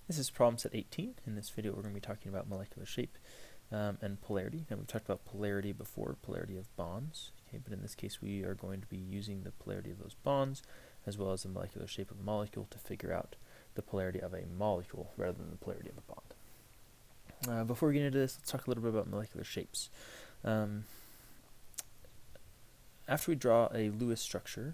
This is problem set 18. In this video we're going to be talking about molecular shape and polarity. And we've talked about polarity before, polarity of bonds. Okay, but in this case we are going to be using the polarity of those bonds as well as the molecular shape of a molecule to figure out the polarity of a molecule rather than the polarity of a bond. Before we get into this, let's talk a little bit about molecular shapes. After we draw a Lewis structure,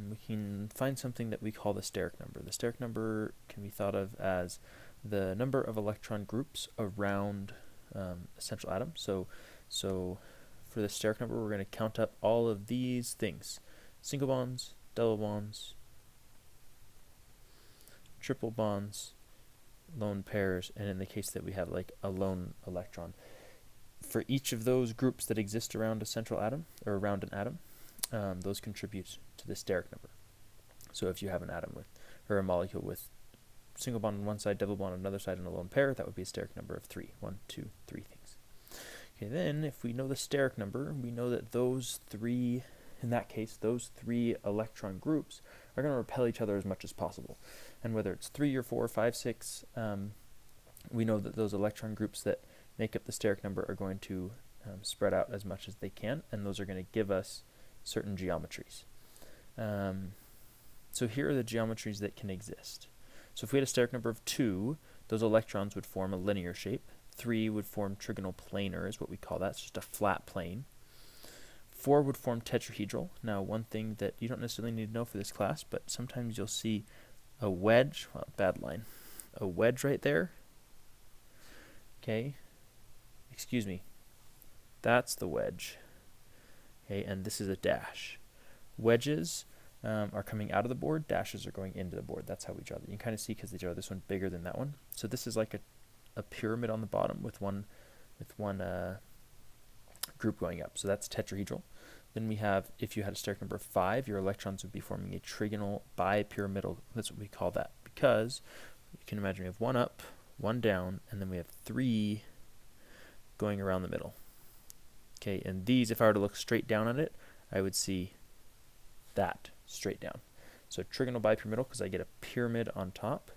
we can find something that we call the steric number. The steric number can be thought of as the number of electron groups around a central atom. So for the steric number, we're going to count up all of these things: single bonds, double bonds, triple bonds, lone pairs, and in the case that we have like a lone electron. For each of those groups that exist around a central atom, or around an atom, those contribute to the steric number. So if you have an atom with, or a molecule with single bond on one side, double bond on another side, and a lone pair, that would be a steric number of 3. 1, 2, 3 things. Okay, then if we know the steric number, we know that those three, in that case, those 3 electron groups are going to repel each other as much as possible. And whether it's 3 or 4 or 5, 6, we know that those electron groups that make up the steric number are going to spread out as much as they can, and those are going to give us certain geometries. So here are the geometries that can exist. So if we had a steric number of 2, those electrons would form a linear shape. 3 would form trigonal planar, is what we call that. It's just a flat plane. 4 would form tetrahedral. Now, one thing that you don't necessarily need to know for this class, but sometimes you'll see a wedge, well, bad line, a wedge right there. Okay, excuse me, that's the wedge. Okay, and this is a dash. Wedges are coming out of the board, dashes are going into the board. That's how we draw that. You can kind of see because they draw this one bigger than that one. So this is like a pyramid on the bottom with one group going up. So that's tetrahedral. Then we have, if you had a steric number of 5, your electrons would be forming a trigonal bipyramidal. That's what we call that, because you can imagine we have 1 up, 1 down, and then we have 3 going around the middle. Okay, and these, if I were to look straight down at it, I would see that straight down. So trigonal bipyramidal, because I get a pyramid on top,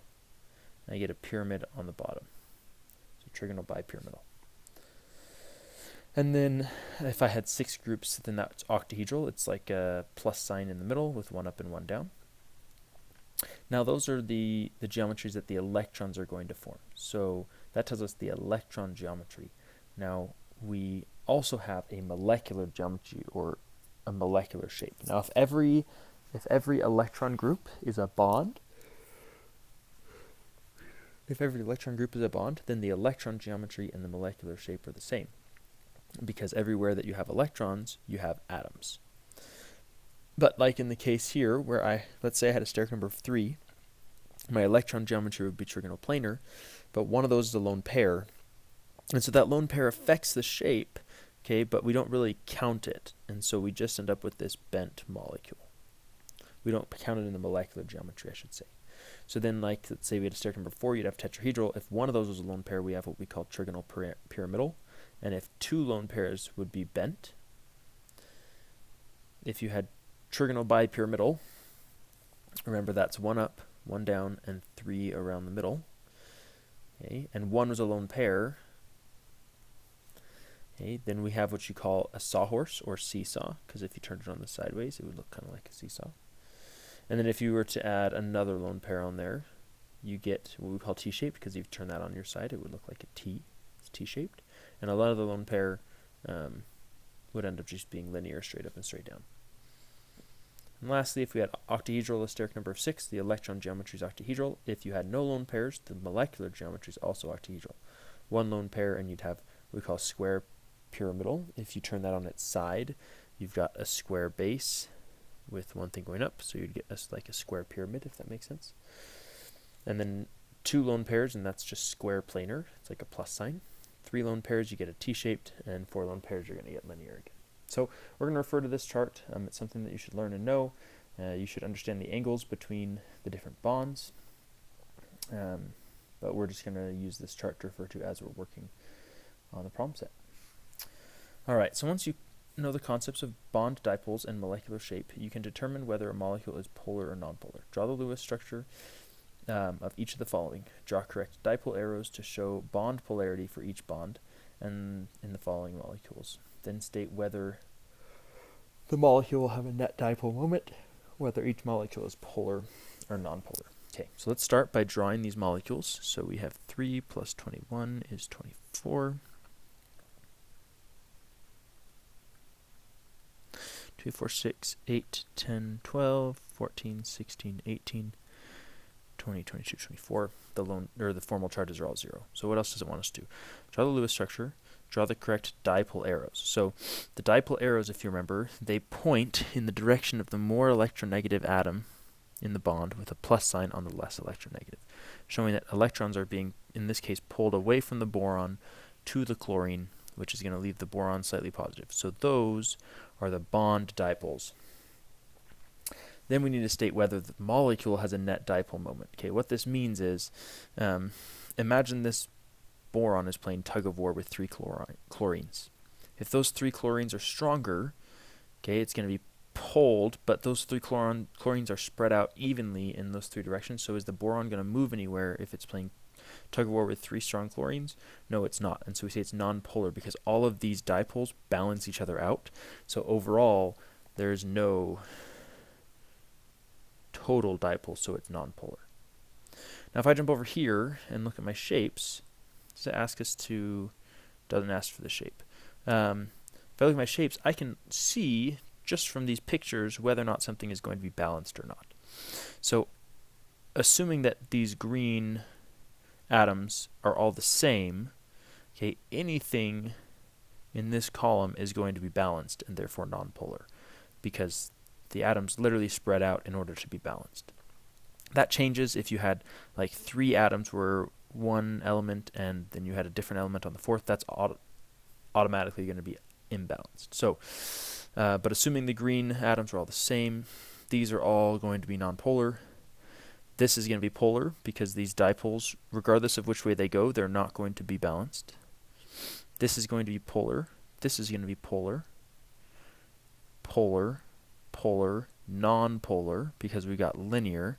and I get a pyramid on the bottom. So trigonal bipyramidal. And then if I had 6 groups, then that's octahedral. It's like a plus sign in the middle with 1 up and 1 down. Now those are the geometries that the electrons are going to form. So that tells us the electron geometry. Now we also have a molecular geometry, or a molecular shape. Now if every electron group is a bond, then the electron geometry and the molecular shape are the same, because everywhere that you have electrons, you have atoms. But like in the case here, where let's say I had a steric number of 3, my electron geometry would be trigonal planar, but one of those is a lone pair, and so that lone pair affects the shape, okay, but we don't really count it, and so we just end up with this bent molecule. We don't count it in the molecular geometry, I should say. So then, like, let's say we had a steric number 4, you'd have tetrahedral. If one of those was a lone pair, we have what we call trigonal pyramidal, and if 2 lone pairs would be bent. If you had trigonal bipyramidal, remember that's 1 up, 1 down, and 3 around the middle. Okay, and 1 was a lone pair. Okay, then we have what you call a sawhorse or seesaw, because if you turned it on the sideways, it would look kind of like a seesaw. And then if you were to add another lone pair on there, you get what we call T-shaped, because if you turn that on your side, it would look like a T. It's T-shaped. And a lot of the lone pair would end up just being linear, straight up and straight down. And lastly, if we had octahedral, a steric number of 6, the electron geometry is octahedral. If you had no lone pairs, the molecular geometry is also octahedral. 1 lone pair, and you'd have what we call square pyramidal. If you turn that on its side, you've got a square base with one thing going up, so you'd get like a square pyramid, if that makes sense. And then 2 lone pairs, and that's just square planar. It's like a plus sign. 3 lone pairs, you get a T-shaped, and 4 lone pairs, you're going to get linear again. So we're going to refer to this chart. It's something that you should learn and know. You should understand the angles between the different bonds. But we're just going to use this chart to refer to as we're working on the problem set. All right, so once you know the concepts of bond dipoles and molecular shape, you can determine whether a molecule is polar or nonpolar. Draw the Lewis structure of each of the following. Draw correct dipole arrows to show bond polarity for each bond and in the following molecules. Then state whether the molecule will have a net dipole moment, whether each molecule is polar or nonpolar. Okay, so let's start by drawing these molecules. So we have 3 plus 21 is 24. 2, 4, 6, 8, 10, 12, 14, 16, 18, 20, 22, 24. The formal charges are all 0. So what else does it want us to do? Draw the Lewis structure. Draw the correct dipole arrows. So the dipole arrows, if you remember, they point in the direction of the more electronegative atom in the bond with a plus sign on the less electronegative, showing that electrons are being, in this case, pulled away from the boron to the chlorine, which is going to leave the boron slightly positive. So those are the bond dipoles. Then we need to state whether the molecule has a net dipole moment. Okay, what this means is, imagine this boron is playing tug of war with 3 chlorines. If those 3 chlorines are stronger, okay, it's going to be pulled, but those 3 chlorines are spread out evenly in those 3 directions. So is the boron going to move anywhere if it's playing tug of war with 3 strong chlorines? No, it's not. And so we say it's nonpolar because all of these dipoles balance each other out. So overall, there's no total dipole, so it's nonpolar. Now if I jump over here and look at my shapes, does it ask us to, doesn't ask for the shape. If I look at my shapes, I can see just from these pictures whether or not something is going to be balanced or not. So assuming that these green atoms are all the same, okay, anything in this column is going to be balanced and therefore nonpolar because the atoms literally spread out in order to be balanced. That changes if you had like 3 atoms were one element and then you had a different element on the 4th. That's automatically going to be imbalanced. So, but assuming the green atoms are all the same, these are all going to be nonpolar. This is going to be polar because these dipoles, regardless of which way they go, they're not going to be balanced. This is going to be polar. This is going to be polar. Polar, polar, nonpolar because we got linear.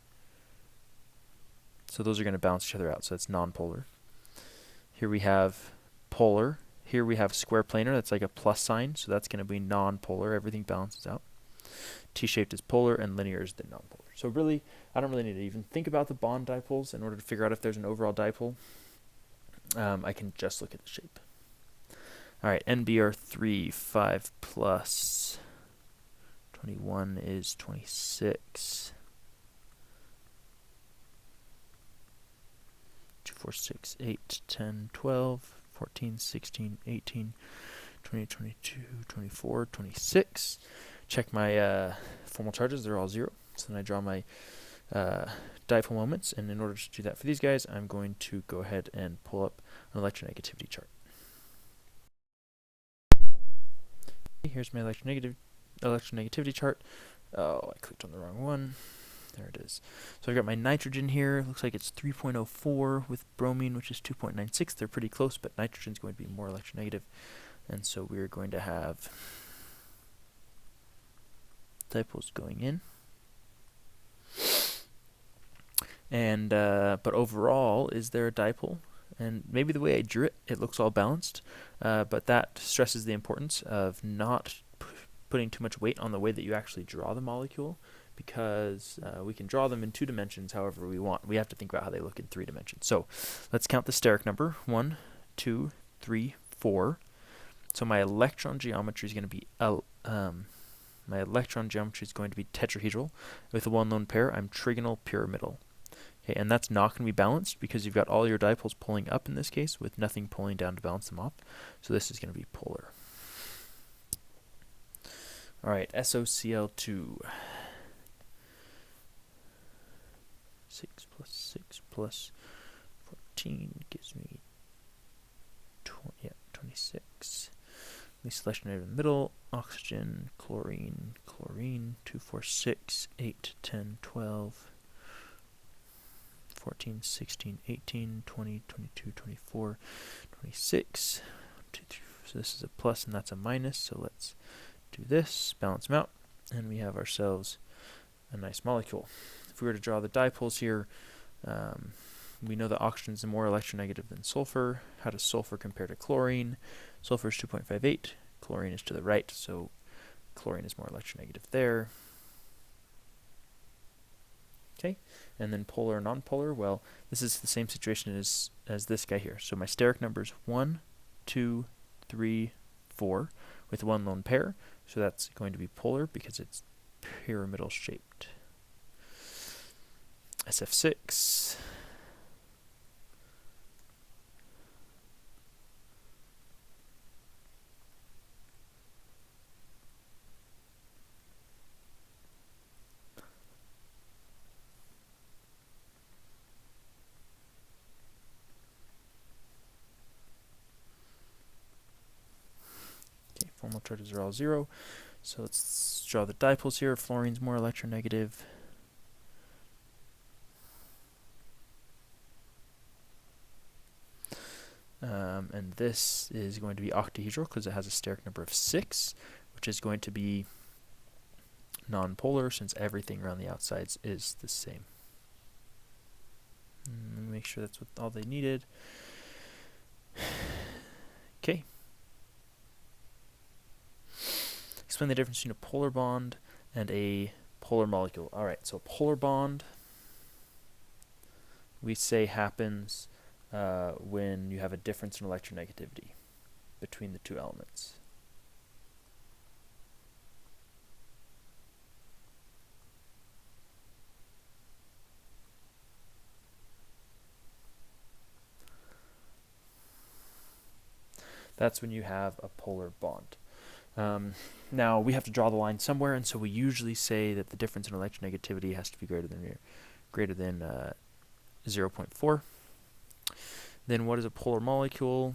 So those are going to balance each other out. So it's nonpolar. Here we have polar. Here we have square planar. That's like a plus sign. So that's going to be nonpolar. Everything balances out. T-shaped is polar and linear is the nonpolar. So really, I don't really need to even think about the bond dipoles in order to figure out if there's an overall dipole. I can just look at the shape. All right, NBr3, 5 plus 21 is 26. 2, 4, 6, 8, 10, 12, 14, 16, 18, 20, 22, 24, 26. Check my formal charges. They're all 0. So then I draw my dipole moments. And in order to do that for these guys, I'm going to go ahead and pull up an electronegativity chart. Here's my electronegativity chart. Oh, I clicked on the wrong one. There it is. So I've got my nitrogen here. Looks like it's 3.04 with bromine, which is 2.96. They're pretty close, but nitrogen's going to be more electronegative. And so we're going to have dipoles going in. And but overall, is there a dipole? And maybe the way I drew it, it looks all balanced, but that stresses the importance of not putting too much weight on the way that you actually draw the molecule, because we can draw them in 2 dimensions however we want. We have to think about how they look in 3 dimensions. So let's count the steric number. 1, 2, 3, 4. So my electron geometry is going to be tetrahedral. With a 1 lone pair, I'm trigonal pyramidal. Okay, and that's not going to be balanced because you've got all your dipoles pulling up in this case with nothing pulling down to balance them off. So this is going to be polar. All right, SOCl2. 6 plus 6 plus 14 gives me 26. Least electronegative in the middle. Oxygen, chlorine, chlorine. 2, 4, 6, 8, 10, 12. 14, 16, 18, 20, 22, 24, 26. 2, 3, so this is a plus and that's a minus. So let's do this, balance them out, and we have ourselves a nice molecule. If we were to draw the dipoles here, We know that oxygen is more electronegative than sulfur. How does sulfur compare to chlorine? Sulfur is 2.58. Chlorine is to the right, so chlorine is more electronegative there. Okay, and then polar and nonpolar. Well, this is the same situation as this guy here. So my steric number is 1, 2, 3, 4 with one lone pair. So that's going to be polar because it's pyramidal shaped. SF6. Formal charges are all 0. So let's draw the dipoles here. Fluorine's more electronegative. And this is going to be octahedral because it has a steric number of 6, which is going to be nonpolar since everything around the outsides is the same. Let me make sure that's what all they needed. Okay. Explain the difference between a polar bond and a polar molecule. All right, so a polar bond we say happens when you have a difference in electronegativity between the two elements. That's when you have a polar bond. Now we have to draw the line somewhere, and so we usually say that the difference in electronegativity has to be greater than 0.4. Then what is a polar molecule?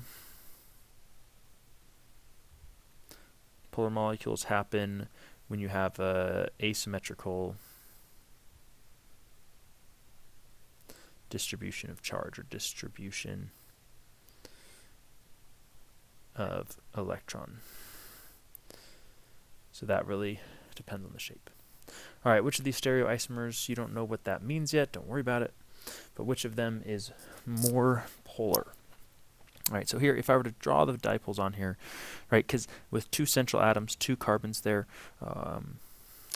Polar molecules happen when you have a asymmetrical distribution of charge or distribution of electron. So that really depends on the shape. All right, which of these stereoisomers, you don't know what that means yet, don't worry about it, but which of them is more polar? All right, so here, if I were to draw the dipoles on here, right, because with 2 central atoms, 2 carbons there, I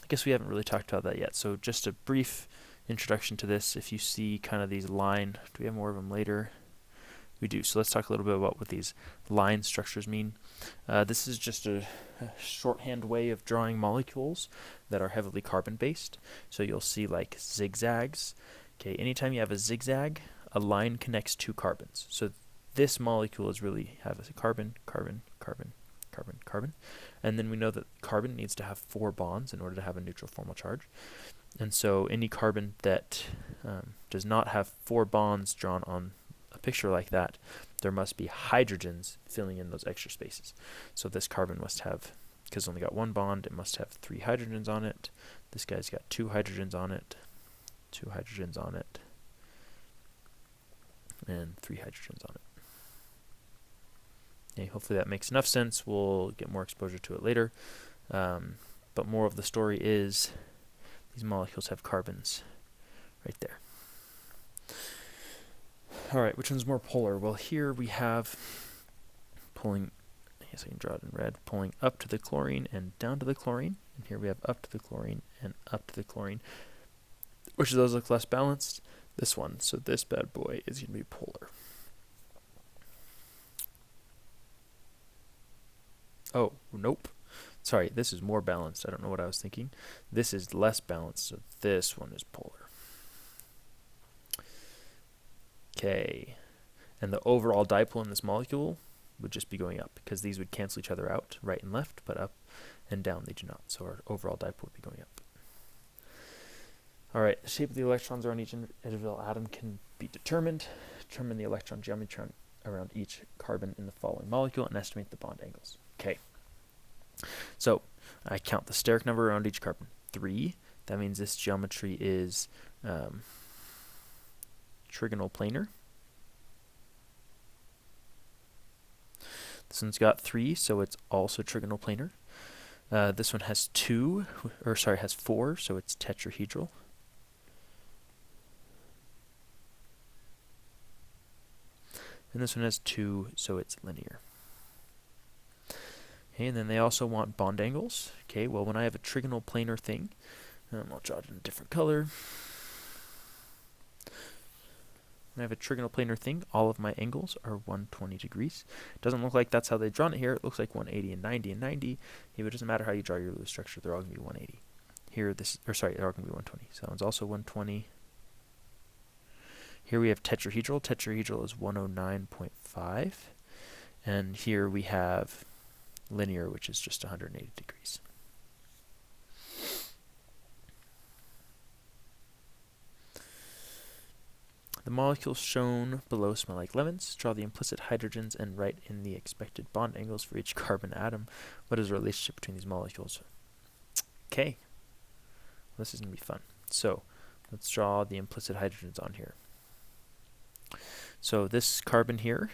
guess we haven't really talked about that yet, so just a brief introduction to this. If you see kind of these line, do we have more of them later? We do. So let's talk a little bit about what these line structures mean. This is just a shorthand way of drawing molecules that are heavily carbon-based. So you'll see like zigzags. Okay, anytime you have a zigzag, a line connects 2 carbons. So this molecule is really have a carbon, carbon, carbon, carbon, carbon. And then we know that carbon needs to have 4 bonds in order to have a neutral formal charge. And so any carbon that does not have 4 bonds drawn on a picture like that, there must be hydrogens filling in those extra spaces. So this carbon must have, because it's only got 1 bond, it must have 3 hydrogens on it. This guy's got 2 hydrogens on it, 2 hydrogens on it, and 3 hydrogens on it. Okay, hopefully that makes enough sense. We'll get more exposure to it later. But more of the story is these molecules have carbons right there. All right, which one's more polar? Well, here we have pulling, I guess I can draw it in red, pulling up to the chlorine and down to the chlorine. And here we have up to the chlorine and up to the chlorine. Which of those look less balanced? This one. So this bad boy is going to be polar. Oh, nope. Sorry, this is more balanced. I don't know what I was thinking. This is less balanced, so this one is polar. Okay, and the overall dipole in this molecule would just be going up because these would cancel each other out, right and left, but up and down they do not. So our overall dipole would be going up. All right, the shape of the electrons around each individual atom can be determined. Determine the electron geometry around each carbon in the following molecule and estimate the bond angles. Okay, so I count the steric number around each carbon, 3. That means this geometry is trigonal planar. This one's got 3, so it's also trigonal planar. This one has 4, so it's tetrahedral. and this one has 2, so it's linear. Okay, and then they also want bond angles. Okay, well, when I have a trigonal planar thing, I'll draw it in a different color. When I have a trigonal planar thing, all of my angles are 120 degrees. It doesn't look like that's how they've drawn it here. It looks like 180 and 90 and 90. Yeah, but it doesn't matter how you draw your Lewis structure. They're all going to be 180. Here, they're all going to be 120. So that one's also 120. Here we have tetrahedral. Tetrahedral is 109.5. And here we have linear, which is just 180 degrees. The molecules shown below smell like lemons. Draw the implicit hydrogens and write in the expected bond angles for each carbon atom. What is the relationship between these molecules? Okay, this is going to be fun. So let's draw the implicit hydrogens on here. So this carbon here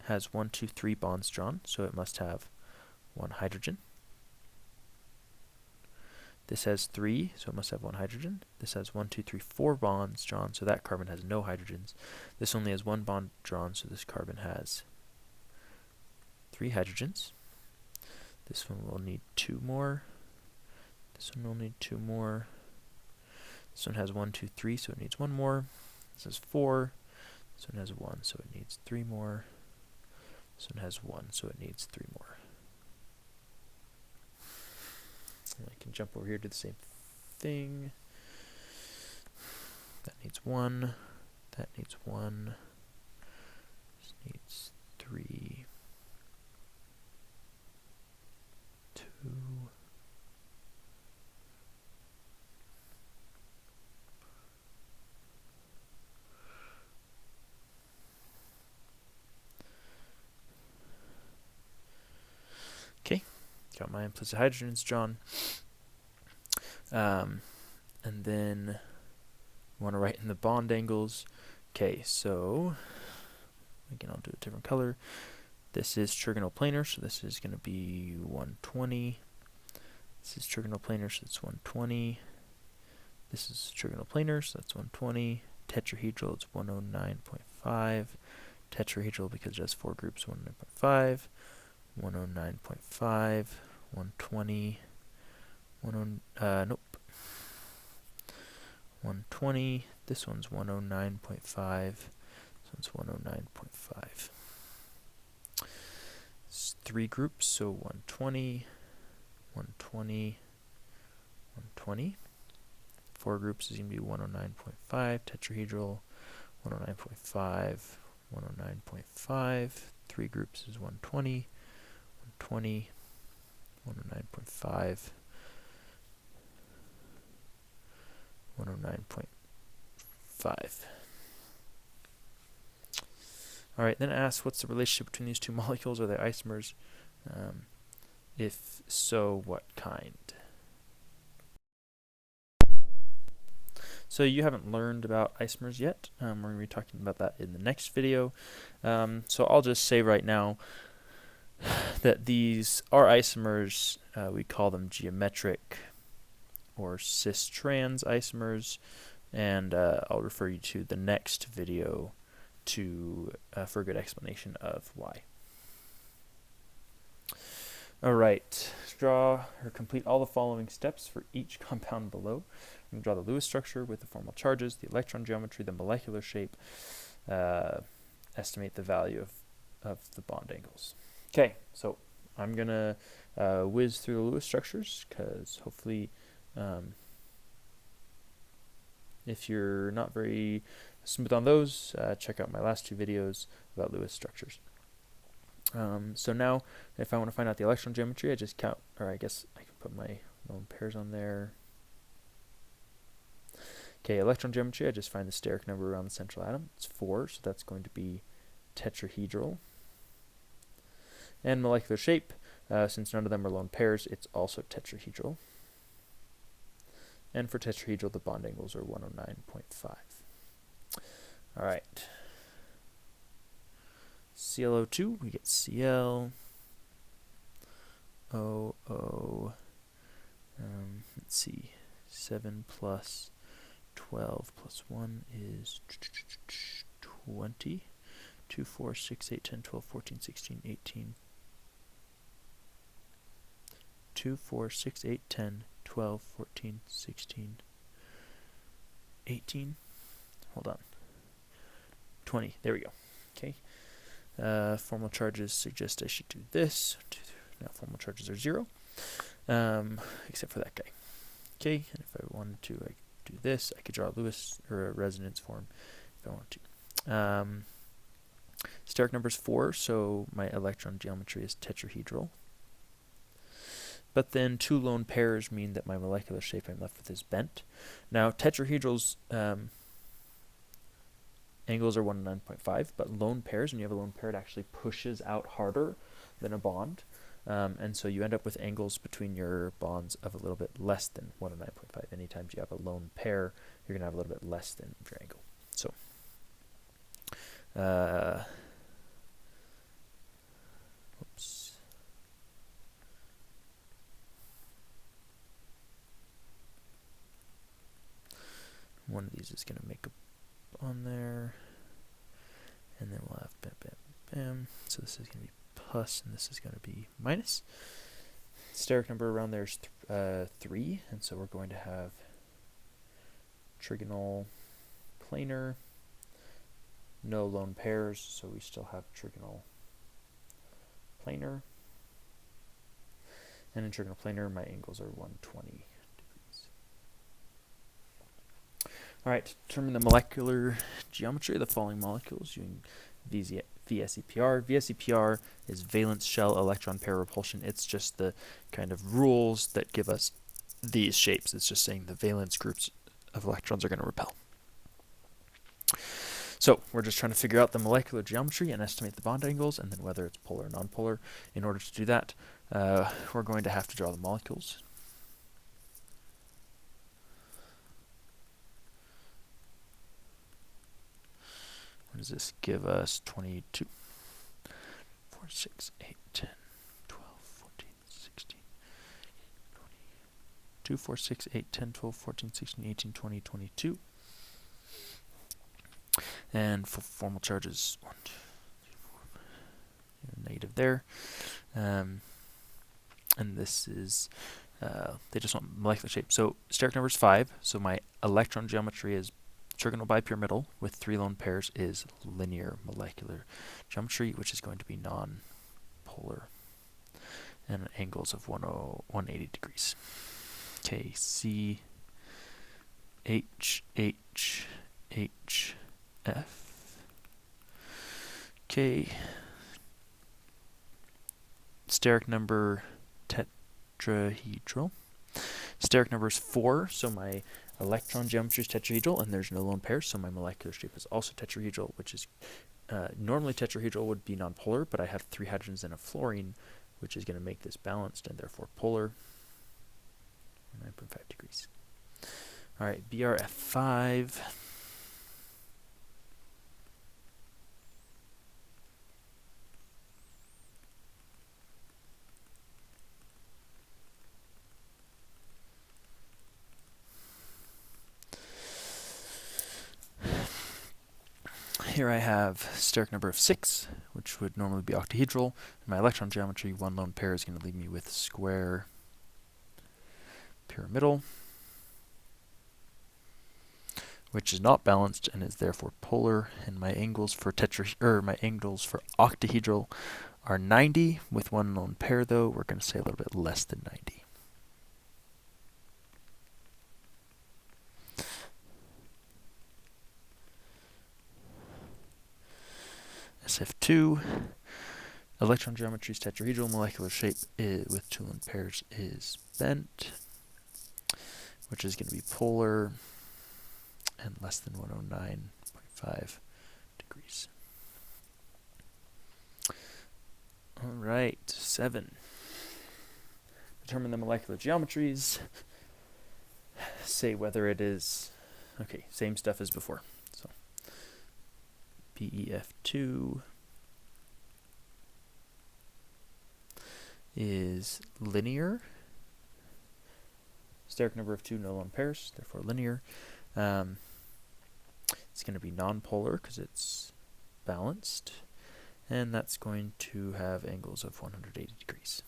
has 1, 2, 3 bonds drawn, so it must have 1 hydrogen. This has 3, so it must have 1 hydrogen. This has 1, 2, 3, 4 bonds drawn, so that carbon has no hydrogens. This only has 1 bond drawn, so this carbon has 3 hydrogens. This one will need 2 more. This one will need 2 more. This one has 1, 2, 3, so it needs 1 more. This has 4. This one has 1, so it needs 3 more. This one has 1, so it needs 3 more. And I can jump over here to the same thing. That needs 1. That needs 1. This needs 3. 2. Okay, got my implicit hydrogens drawn. And then I want to write in the bond angles. Okay, so again, I'll do a different color. This is trigonal planar, so this is going to be 120. This is trigonal planar, so it's 120. This is trigonal planar, so that's 120. Tetrahedral, it's 109.5. Tetrahedral, because it has 4 groups, 109.5. 109.5, 120, nope, 120, this one's 109.5, this one's 109.5. It's 3 groups, so 120, 120, 120. 4 groups is going to be 109.5, tetrahedral, 109.5, 109.5. 3 groups is 120. 120, 109.5, 109.5. Alright, then it asks what's the relationship between these 2 molecules? Are they isomers? If so, what kind? So you haven't learned about isomers yet. We're going to be talking about that in the next video. So I'll just say right now that these are isomers. We call them geometric or cis-trans isomers, and I'll refer you to the next video for a good explanation of why. Alright, draw or complete all the following steps for each compound below. I'm going to draw the Lewis structure with the formal charges, the electron geometry, the molecular shape, estimate the value of the bond angles. Okay, so I'm going to whiz through the Lewis structures, because hopefully if you're not very smooth on those, check out my last 2 videos about Lewis structures. So now, if I want to find out the electron geometry, I just count, or I guess I can put my lone pairs on there. Okay, electron geometry, I just find the steric number around the central atom. It's 4, so that's going to be tetrahedral. And molecular shape, since none of them are lone pairs, it's also tetrahedral. And for tetrahedral, the bond angles are 109.5. All right. ClO2, we get Cl, OO, let's see, 7 plus 12 plus 1 is 20. 2, 4, 6, 8, 10, 12, 14, 16, 18. 2, 4, 6, 8, 10, 12, 14, 16, 18. Hold on. 20. There we go. Okay. Formal charges suggest I should do this. Now formal charges are 0, except for that guy. Okay, and if I wanted to, I could do this. I could draw a Lewis or a resonance form if I wanted to. Steric number is 4, so my electron geometry is tetrahedral. But then 2 lone pairs mean that my molecular shape I'm left with is bent. Now tetrahedrals angles are 1 to 9.5, but lone pairs, when you have a lone pair, it actually pushes out harder than a bond. And so you end up with angles between your bonds of a little bit less than 1 to 9.5. Anytime you have a lone pair, you're going to have a little bit less than your angle. So, oops. One of these is going to make a on there, and then we'll have bam, bam, bam. So this is going to be plus, and this is going to be minus. Steric number around there is 3, and so we're going to have trigonal planar, no lone pairs, so we still have trigonal planar. And in trigonal planar, my angles are 120 degrees. All right, determine the molecular geometry of the following molecules using VSEPR. VSEPR is valence shell electron pair repulsion. It's just the kind of rules that give us these shapes. It's just saying the valence groups of electrons are going to repel. So we're just trying to figure out the molecular geometry and estimate the bond angles, and then whether it's polar or nonpolar. In order to do that, we're going to have to draw the molecules. What does this give us? 22, 4, 6, 8, 10, 12, 14, 16, 22, 4, 6, 8, 10, 12, 14, 16, 18, 20, 22. And for formal charges, 1, 2, 3, 4, negative there. And this is, they just want molecular shape. So steric number is 5, so my electron geometry is trigonal bipyramidal with 3 lone pairs is linear molecular geometry, which is going to be non-polar, and angles of 180 degrees. Okay, C, H, H, H, F. Okay, steric number tetrahedral. Steric number is 4, so my electron geometry is tetrahedral, and there's no lone pairs, so my molecular shape is also tetrahedral, which is normally tetrahedral would be nonpolar, but I have 3 hydrogens and a fluorine, which is going to make this balanced and therefore polar. 9.5 degrees. All right, BRF5. Here I have steric number of 6, which would normally be octahedral. In my electron geometry, 1 lone pair is going to leave me with square pyramidal, which is not balanced and is therefore polar. And my angles for octahedral are 90. With 1 lone pair, though, we're going to say a little bit less than 90. SF2, electron geometry is tetrahedral, molecular shape with 2 lone pairs is bent, which is going to be polar and less than 109.5 degrees. All right, 7. Determine the molecular geometries. Say whether it is, okay, same stuff as before. So BEF2 is linear. Steric number of 2, no lone pairs, therefore linear. It's going to be nonpolar because it's balanced, and that's going to have angles of 180 degrees.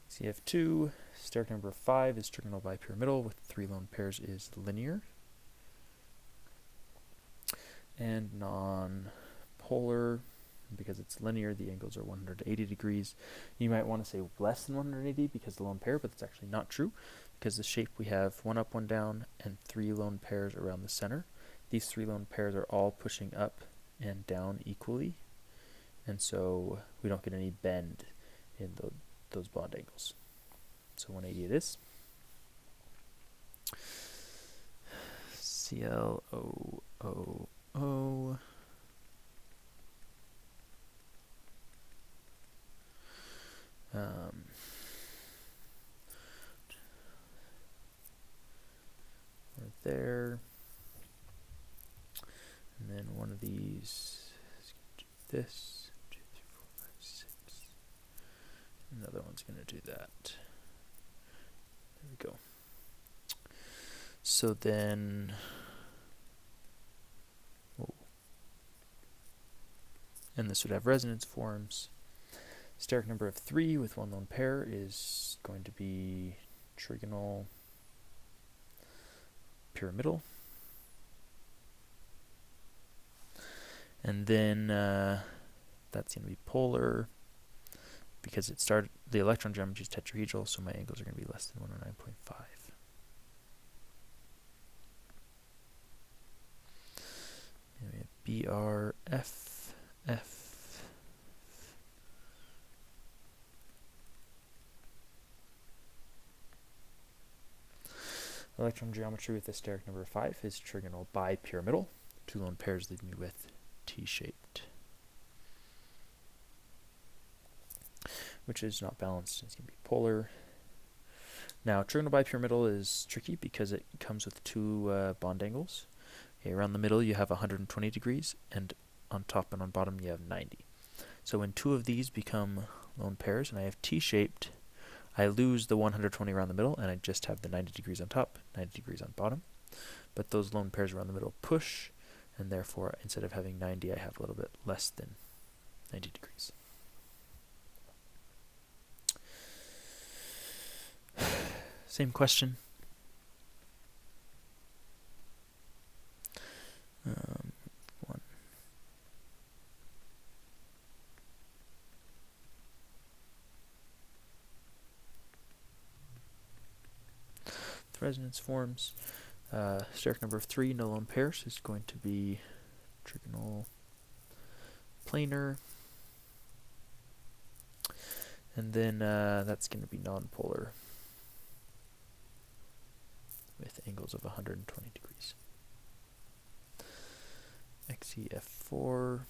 CF2, steric number of 5 is trigonal bipyramidal with 3 lone pairs is linear. And non-polar, because it's linear, the angles are 180 degrees. You might want to say less than 180 because the lone pair, but that's actually not true, because the shape we have 1 up, 1 down, and 3 lone pairs around the center. These 3 lone pairs are all pushing up and down equally, and so we don't get any bend in those bond angles. So 180 it is. ClO. Right there. And then one of these is going to do this. 2, 3, 4, 5, 6. Another one's going to do that. There we go. So then, and this would have resonance forms. Steric number of 3 with 1 lone pair is going to be trigonal pyramidal. And then that's going to be polar, because the electron geometry is tetrahedral, so my angles are going to be less than 109.5. And we have BR, F, F. Electron geometry with a steric number of 5 is trigonal bipyramidal. 2 lone pairs leave me with T-shaped, which is not balanced. It's going to be polar. Now, trigonal bipyramidal is tricky because it comes with 2 bond angles. Okay, around the middle you have 120 degrees, and on top and on bottom you have 90. So when 2 of these become lone pairs and I have T-shaped, I lose the 120 around the middle and I just have the 90 degrees on top, 90 degrees on bottom. But those lone pairs around the middle push, and therefore instead of having 90 I have a little bit less than 90 degrees. Same question. One. The resonance forms. Steric number of 3, no lone pairs, is going to be trigonal planar. And then that's going to be nonpolar with angles of 120 degrees. XEF4.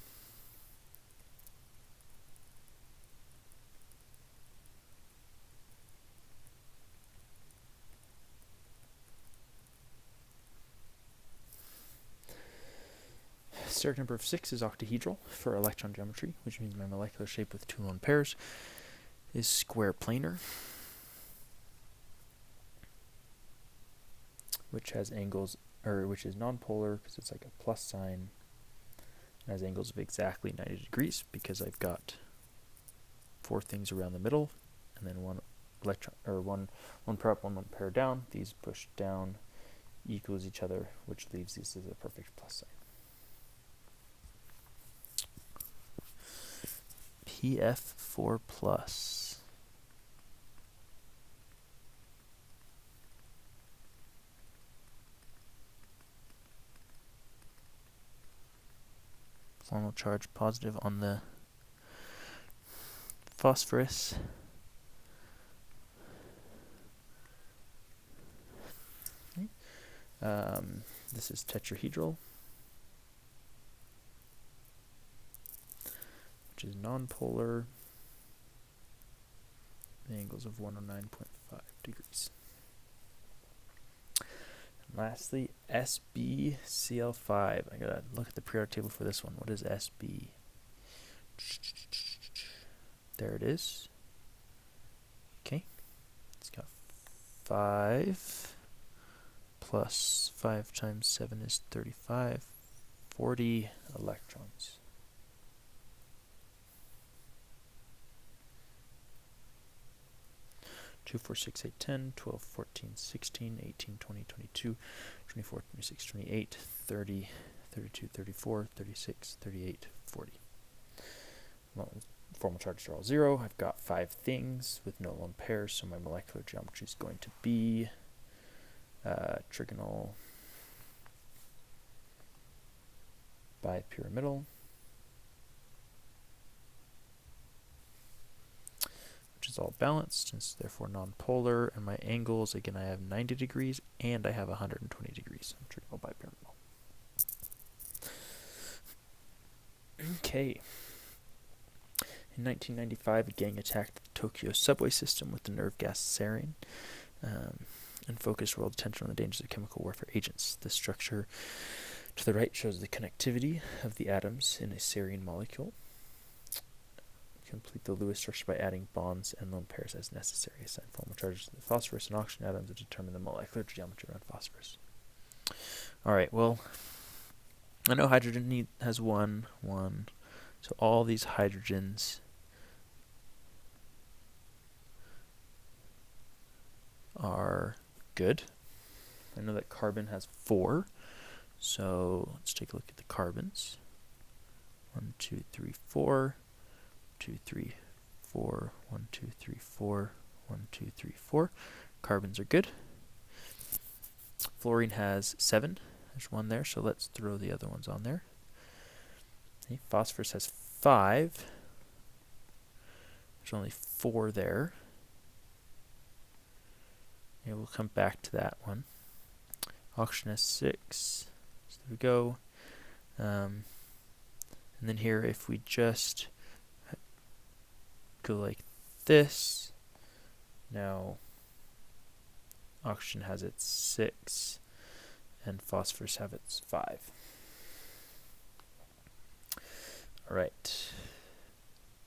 Steric number of 6 is octahedral for electron geometry, which means my molecular shape with 2 lone pairs is square planar, which has angles, or which is nonpolar because it's like a plus sign, and has angles of exactly 90 degrees because I've got 4 things around the middle, and then one electron, or one pair up, one pair down. These push down equals each other, which leaves this as a perfect plus sign. PF4 plus. Final charge positive on the phosphorus. Okay. This is tetrahedral, which is nonpolar, angles of 109.5 degrees. And lastly, SbCl5. I gotta look at the periodic table for this one. What is Sb? There it is. It's got 5 plus 5 times 7 is 35, 40 electrons. Two, 4, 6, 8, 10, 12, 14, 16, 18, 20, 22, 24, 26, 28, 30, 32, 34, 36, 38, 40. Well, formal charges are all 0. I've got 5 things with no lone pairs, so my molecular geometry is going to be trigonal bipyramidal, which is all balanced, and it's therefore nonpolar, and my angles, again, I have 90 degrees, and I have 120 degrees. Trigonal bipyramidal. Okay. In 1995, a gang attacked the Tokyo subway system with the nerve gas Sarin, and focused world attention on the dangers of chemical warfare agents. The structure to the right shows the connectivity of the atoms in a Sarin molecule. Complete the Lewis structure by adding bonds and lone pairs as necessary. Assign formal charges to the phosphorus and oxygen atoms to determine the molecular geometry around phosphorus. Alright, well, I know hydrogen has 1, 1. So all these hydrogens are good. I know that carbon has 4. So let's take a look at the carbons. 1, 2, 3, 4. 2, 3, 4, 1, 2, 3, 4, 1, 2, 3, 4. Carbons are good. Fluorine has 7. There's 1 there, so let's throw the other ones on there. Okay, phosphorus has 5. There's only 4 there. Okay, we'll come back to that one. Oxygen has 6. So there we go. And then here, if we just go like this, now oxygen has its 6 and phosphorus have its 5. Alright,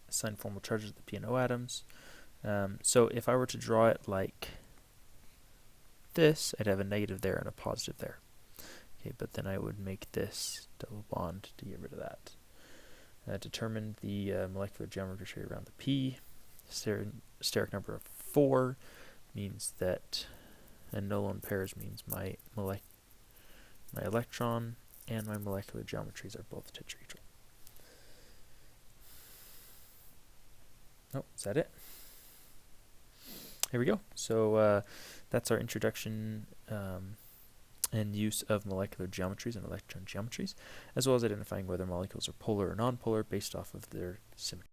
assign formal charges to the P and O atoms. So if I were to draw it like this, I'd have a negative there and a positive there. Okay, but then I would make this double bond to get rid of that. Determine the molecular geometry around the P. Steric number of 4 means that, and no lone pairs means my electron and my molecular geometries are both tetrahedral. Oh, is that it? Here we go. So that's our introduction and use of molecular geometries and electron geometries, as well as identifying whether molecules are polar or nonpolar based off of their symmetry.